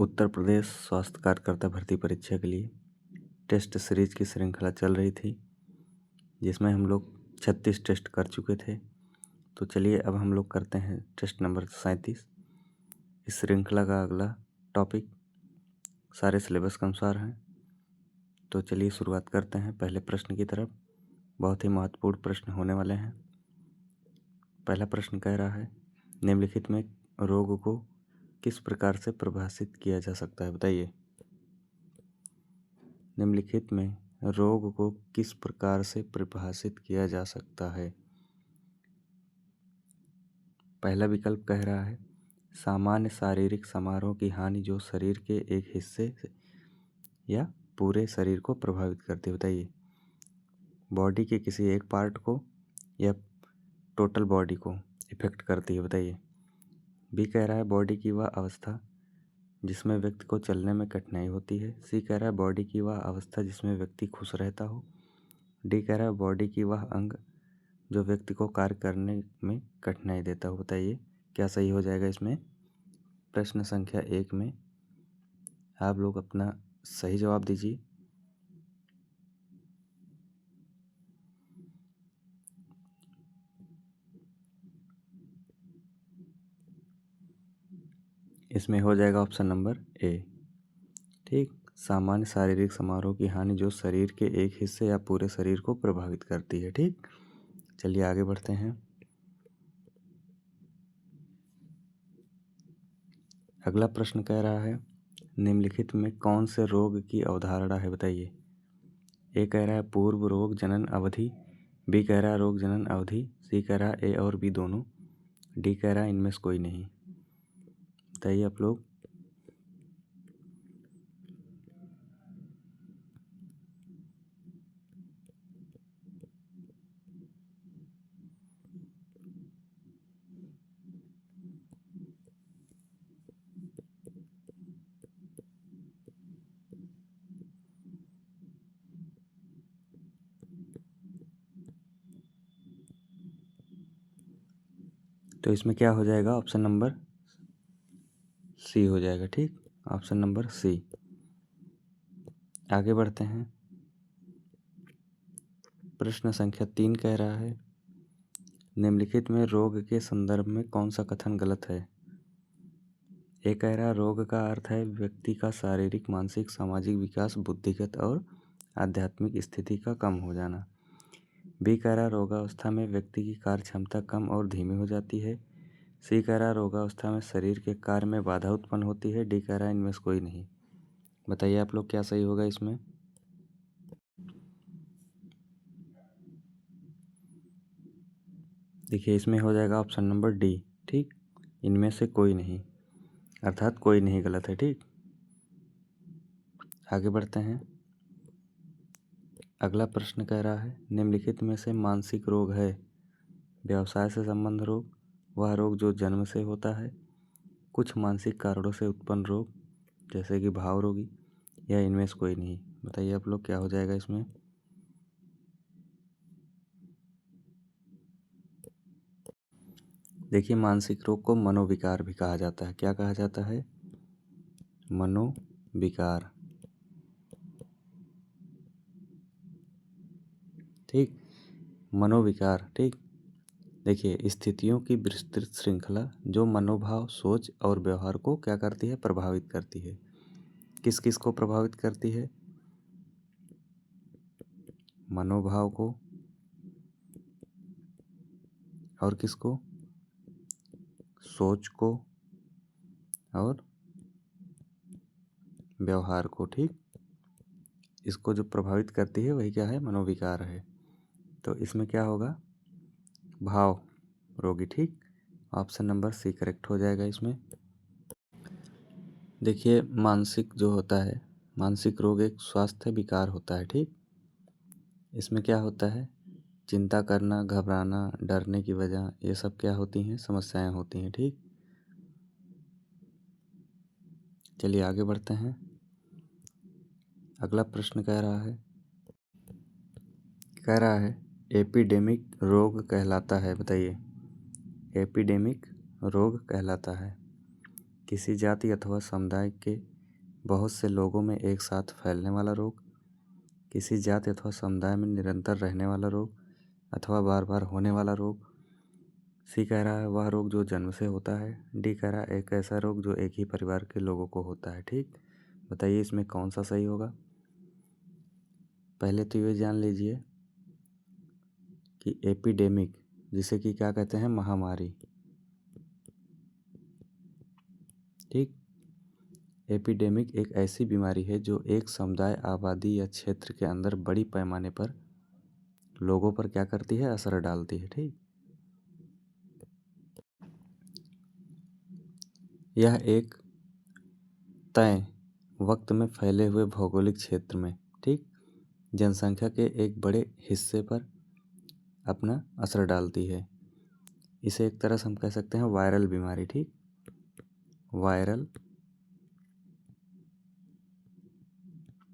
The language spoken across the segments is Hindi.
उत्तर प्रदेश स्वास्थ्य कार्यकर्ता भर्ती परीक्षा के लिए टेस्ट सीरीज की श्रृंखला चल रही थी, जिसमें हम लोग 36 टेस्ट कर चुके थे। तो चलिए अब हम लोग करते हैं टेस्ट नंबर 37। इस श्रृंखला का अगला टॉपिक सारे सिलेबस के अनुसार है। तो चलिए शुरुआत करते हैं पहले प्रश्न की तरफ। बहुत ही महत्वपूर्ण प्रश्न होने वाले हैं। पहला प्रश्न कह रहा है, निम्नलिखित में रोग को किस प्रकार से परिभाषित किया जा सकता है, बताइए। निम्नलिखित में रोग को किस प्रकार से परिभाषित किया जा सकता है। पहला विकल्प कह रहा है, सामान्य शारीरिक समारोह की हानि जो शरीर के एक हिस्से से या पूरे शरीर को प्रभावित करती है, बताइए। बॉडी के किसी एक पार्ट को या टोटल बॉडी को इफेक्ट करती है, बताइए। बी कह रहा है, बॉडी की वह अवस्था जिसमें व्यक्ति को चलने में कठिनाई होती है। सी कह रहा है, बॉडी की वह अवस्था जिसमें व्यक्ति खुश रहता हो। डी कह रहा है, बॉडी की वह अंग जो व्यक्ति को कार्य करने में कठिनाई देता हो, बताइए क्या सही हो जाएगा इसमें। प्रश्न संख्या 1 में आप लोग अपना सही जवाब दीजिए। इसमें हो जाएगा ऑप्शन नंबर ए। ठीक, सामान्य शारीरिक समारोह की हानि जो शरीर के एक हिस्से या पूरे शरीर को प्रभावित करती है। ठीक, चलिए आगे बढ़ते हैं। अगला प्रश्न कह रहा है, निम्नलिखित में कौन से रोग की अवधारणा है, बताइए। ए कह रहा है पूर्व रोग जनन अवधि। बी कह रहा है रोग जनन अवधि। सी कह रहा है ए और बी दोनों। डी कह रहा है इनमें से कोई नहीं। बताइए आप लोग। तो इसमें क्या हो जाएगा, ऑप्शन नंबर सी हो जाएगा। ठीक, ऑप्शन नंबर सी। आगे बढ़ते हैं। प्रश्न संख्या 3 कह रहा है, निम्नलिखित में रोग के संदर्भ में कौन सा कथन गलत है। ए कह रहा है रोग का अर्थ है व्यक्ति का शारीरिक, मानसिक, सामाजिक विकास, बुद्धिगत और आध्यात्मिक स्थिति का कम हो जाना। बी कह रहा है रोगावस्था में व्यक्ति की कार्य क्षमता कम और धीमी हो जाती है। सी कह रहा है रोगावस्था में शरीर के कार्य में बाधा उत्पन्न होती है। डी कह रहा है इनमें से कोई नहीं। बताइए आप लोग क्या सही होगा इसमें। देखिए इसमें हो जाएगा ऑप्शन नंबर डी। ठीक, इनमें से कोई नहीं, अर्थात कोई नहीं गलत है। ठीक, आगे बढ़ते हैं। अगला प्रश्न कह रहा है, निम्नलिखित में से मानसिक रोग है व्यवसाय से संबंध रोग, वह रोग जो जन्म से होता है, कुछ मानसिक कारणों से उत्पन्न रोग जैसे कि भाव रोगी, या इनमें से कोई नहीं। बताइए आप लोग क्या हो जाएगा इसमें। देखिए मानसिक रोग को मनोविकार भी कहा जाता है। क्या कहा जाता है, मनोविकार। ठीक, मनोविकार। ठीक, देखिए स्थितियों की विस्तृत श्रृंखला जो मनोभाव, सोच और व्यवहार को क्या करती है, प्रभावित करती है। किस किस को प्रभावित करती है, मनोभाव को, और किसको, सोच को और व्यवहार को। ठीक, इसको जो प्रभावित करती है वही क्या है, मनोविकार है। तो इसमें क्या होगा, भाव रोगी। ठीक, ऑप्शन नंबर सी करेक्ट हो जाएगा इसमें। देखिए मानसिक जो होता है, मानसिक रोग एक स्वास्थ्य विकार होता है। ठीक, इसमें क्या होता है, चिंता करना, घबराना, डरने की वजह, ये सब क्या होती हैं, समस्याएं होती हैं। ठीक, चलिए आगे बढ़ते हैं। अगला प्रश्न कह रहा है एपिडेमिक रोग कहलाता है, बताइए। एपिडेमिक रोग कहलाता है, किसी जाति अथवा समुदाय के बहुत से लोगों में एक साथ फैलने वाला रोग, किसी जाति अथवा समुदाय में निरंतर रहने वाला रोग अथवा बार बार होने वाला रोग। सी कह रहा है वह रोग जो जन्म से होता है। डी कह रहा है एक ऐसा रोग जो एक ही परिवार के लोगों को होता है। ठीक, बताइए इसमें कौन सा सही होगा। पहले तो ये जान लीजिए कि एपिडेमिक जिसे कि क्या कहते हैं, महामारी। ठीक, एपिडेमिक एक ऐसी बीमारी है जो एक समुदाय, आबादी या क्षेत्र के अंदर बड़ी पैमाने पर लोगों पर क्या करती है, असर डालती है। ठीक, यह एक तय वक्त में फैले हुए भौगोलिक क्षेत्र में, ठीक, जनसंख्या के एक बड़े हिस्से पर अपना असर डालती है। इसे एक तरह से हम कह सकते हैं वायरल बीमारी। ठीक, वायरल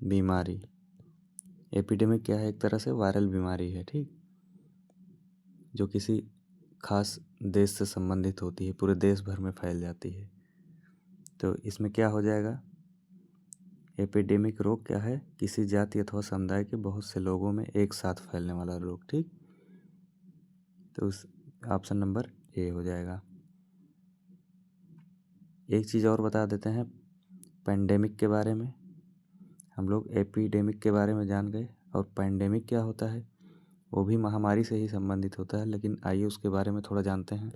बीमारी, एपिडेमिक क्या है, एक तरह से वायरल बीमारी है। ठीक, जो किसी खास देश से संबंधित होती है, पूरे देश भर में फैल जाती है। तो इसमें क्या हो जाएगा, एपिडेमिक रोग क्या है, किसी जाति अथवा समुदाय के बहुत से लोगों में एक साथ फैलने वाला रोग। ठीक, तो उस ऑप्शन नंबर ए हो जाएगा। एक चीज़ और बता देते हैं पैंडेमिक के बारे में। हम लोग एपिडेमिक के बारे में जान गए, और पैंडेमिक क्या होता है, वो भी महामारी से ही संबंधित होता है, लेकिन आइए उसके बारे में थोड़ा जानते हैं।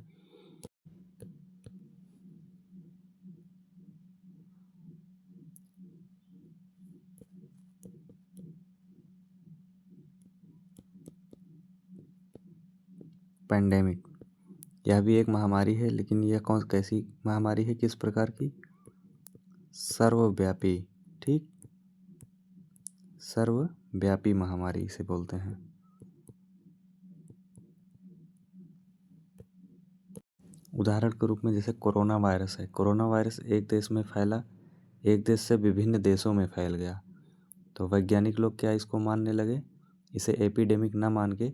पैंडेमिक यह भी एक महामारी है, लेकिन यह कैसी महामारी है, किस प्रकार की, सर्वव्यापी। ठीक, सर्वव्यापी महामारी इसे बोलते हैं। उदाहरण के रूप में जैसे कोरोना वायरस है, कोरोना वायरस एक देश में फैला, एक देश से विभिन्न देशों में फैल गया, तो वैज्ञानिक लोग क्या इसको मानने लगे, इसे एपिडेमिक ना मान के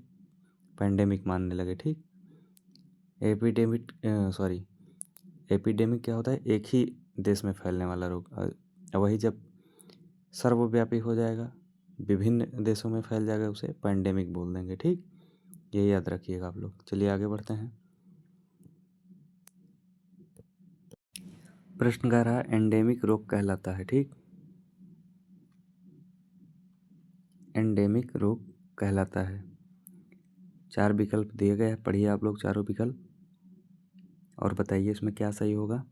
पैंडेमिक मानने लगे। ठीक, एपिडेमिक क्या होता है, एक ही देश में फैलने वाला रोग, वही जब सर्वव्यापी हो जाएगा, विभिन्न देशों में फैल जाएगा, उसे पैंडेमिक बोल देंगे। ठीक, ये याद रखिएगा आप लोग। चलिए आगे बढ़ते हैं। प्रश्न कह रहा है एंडेमिक रोग कहलाता है। ठीक, एंडेमिक रोग कहलाता है। 4 विकल्प दिए गए हैं, पढ़िए आप लोग चारों विकल्प और बताइए इसमें क्या सही होगा।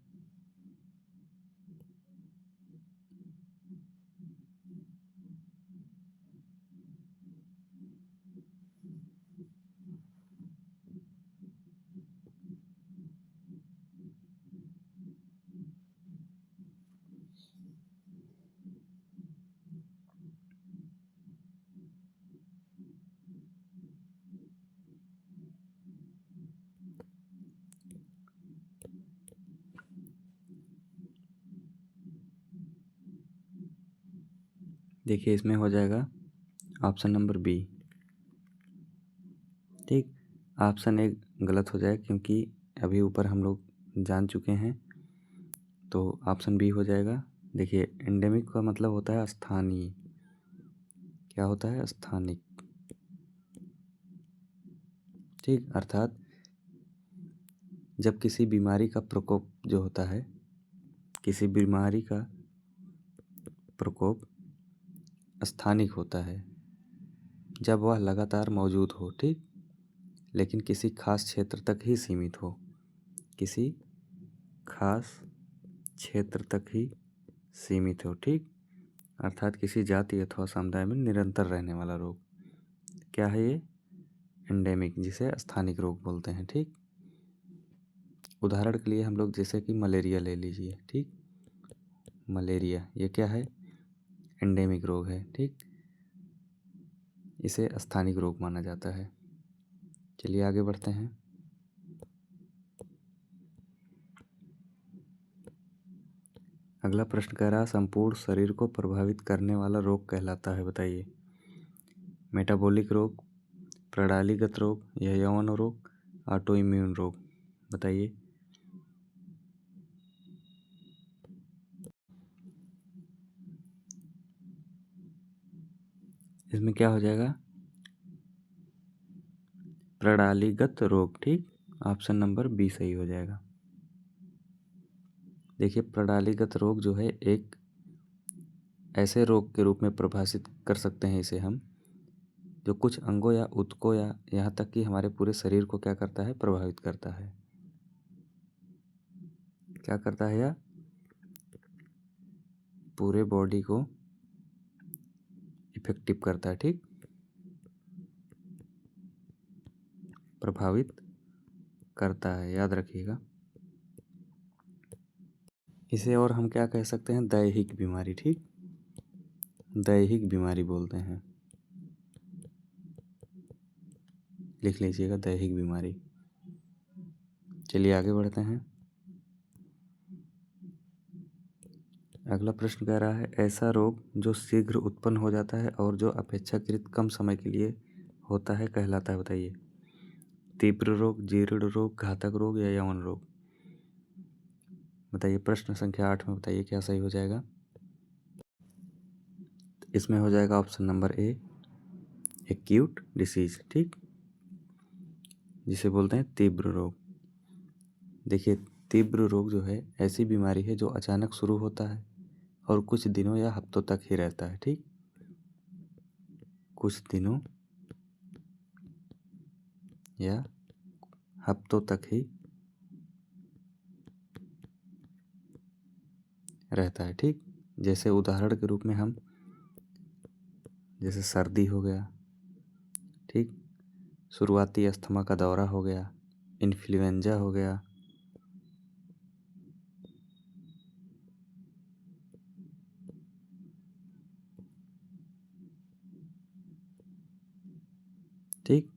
देखिए इसमें हो जाएगा ऑप्शन नंबर बी। ठीक, ऑप्शन ए गलत हो जाए क्योंकि अभी ऊपर हम लोग जान चुके हैं, तो ऑप्शन बी हो जाएगा। देखिए एंडेमिक का मतलब होता है स्थानीय। क्या होता है, स्थानिक। ठीक, अर्थात जब किसी बीमारी का प्रकोप जो होता है, किसी बीमारी का प्रकोप स्थानिक होता है जब वह लगातार मौजूद हो। ठीक, लेकिन किसी खास क्षेत्र तक ही सीमित हो, किसी खास क्षेत्र तक ही सीमित हो। ठीक, अर्थात किसी जाति अथवा समुदाय में निरंतर रहने वाला रोग क्या है, ये एंडेमिक, जिसे स्थानिक रोग बोलते हैं। ठीक, उदाहरण के लिए हम लोग जैसे कि मलेरिया ले लीजिए। ठीक, मलेरिया ये क्या है, एंडेमिक रोग है। ठीक, इसे स्थानिक रोग माना जाता है। चलिए आगे बढ़ते हैं। अगला प्रश्न कह रहा है संपूर्ण शरीर को प्रभावित करने वाला रोग कहलाता है। बताइए, मेटाबॉलिक रोग, प्रणालीगत रोग या यौन रोग, ऑटो इम्यून रोग। बताइए। इसमें क्या हो जाएगा, प्रणालीगत रोग। ठीक, ऑप्शन नंबर बी सही हो जाएगा। देखिए, प्रणालीगत रोग जो है एक ऐसे रोग के रूप में परिभाषित कर सकते हैं इसे हम, जो कुछ अंगों या ऊतकों या यहाँ तक कि हमारे पूरे शरीर को क्या करता है, प्रभावित करता है। क्या करता है, या पूरे बॉडी को इफेक्टिव करता है। ठीक, प्रभावित करता है, याद रखिएगा। इसे और हम क्या कह सकते हैं, दैहिक बीमारी। ठीक, दैहिक बीमारी बोलते हैं, लिख लीजिएगा, दैहिक बीमारी। चलिए आगे बढ़ते हैं। अगला प्रश्न कह रहा है, ऐसा रोग जो शीघ्र उत्पन्न हो जाता है और जो अपेक्षाकृत कम समय के लिए होता है कहलाता है। बताइए, तीव्र रोग, जीर्ण रोग, घातक रोग या यौन रोग। बताइए, प्रश्न संख्या 8 में बताइए क्या सही हो जाएगा। इसमें हो जाएगा option number A, acute disease. ठीक, जिसे बोलते हैं तीव्र रोग। देखिए, तीव्र रोग जो है ऐसी बीमारी है जो अचानक शुरू होता है और कुछ दिनों या हफ्तों तक ही रहता है। ठीक, कुछ दिनों या हफ्तों तक ही रहता है। ठीक, जैसे उदाहरण के रूप में हम, जैसे सर्दी हो गया, ठीक, शुरुआती अस्थमा का दौरा हो गया, इन्फ्लुएंजा हो गया, ठीक।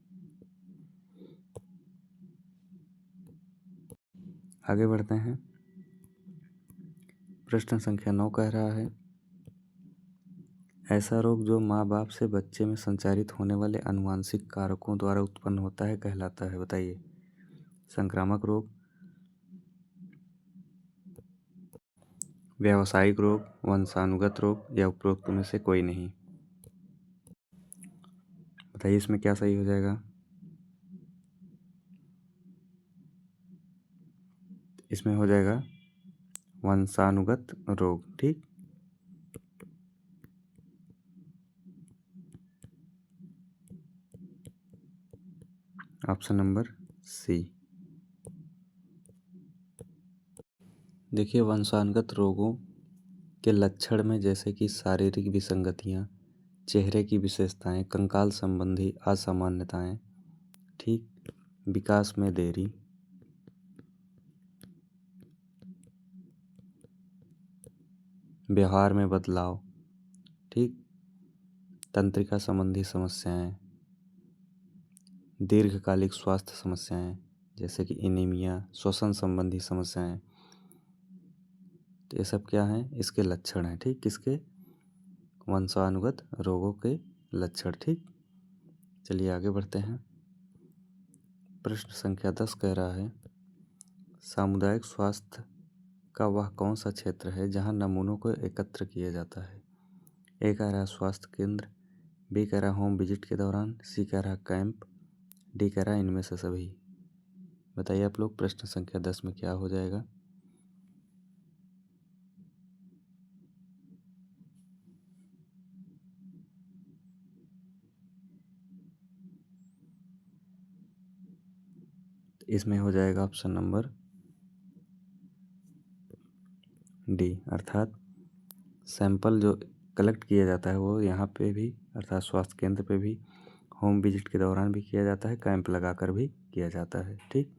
आगे बढ़ते हैं। प्रश्न संख्या 9 कह रहा है, ऐसा रोग जो माँ बाप से बच्चे में संचारित होने वाले आनुवांशिक कारकों द्वारा उत्पन्न होता है कहलाता है। बताइए, संक्रामक रोग, व्यावसायिक रोग, वंशानुगत रोग या उपरोक्त में से कोई नहीं। बताइए, इसमें क्या सही हो जाएगा। इसमें हो जाएगा वंशानुगत रोग। ठीक, ऑप्शन नंबर सी। देखिए, वंशानुगत रोगों के लक्षण में जैसे कि शारीरिक विसंगतियाँ, चेहरे की विशेषताएं, कंकाल संबंधी असामान्यताएं, ठीक, विकास में देरी, व्यवहार में बदलाव, ठीक, तंत्रिका संबंधी समस्याएं, दीर्घकालिक स्वास्थ्य समस्याएं जैसे कि एनीमिया, श्वसन संबंधी समस्याएं, तो ये सब क्या हैं, इसके लक्षण हैं। ठीक, किसके, वंशानुगत रोगों के लक्षण। ठीक, चलिए आगे बढ़ते हैं। प्रश्न संख्या 10 कह रहा है, सामुदायिक स्वास्थ्य का वह कौन सा क्षेत्र है जहां नमूनों को एकत्र किया जाता है। ए कह रहा है स्वास्थ्य केंद्र, बी कह रहा होम विजिट के दौरान, सी कह रहा कैंप, डी कह रहा इनमें से सभी। बताइए आप लोग, प्रश्न संख्या 10 में क्या हो जाएगा। इसमें हो जाएगा ऑप्शन नंबर डी, अर्थात सैंपल जो कलेक्ट किया जाता है वो यहाँ पे भी, अर्थात स्वास्थ्य केंद्र पे भी, होम विजिट के दौरान भी किया जाता है, कैंप लगाकर भी किया जाता है। ठीक,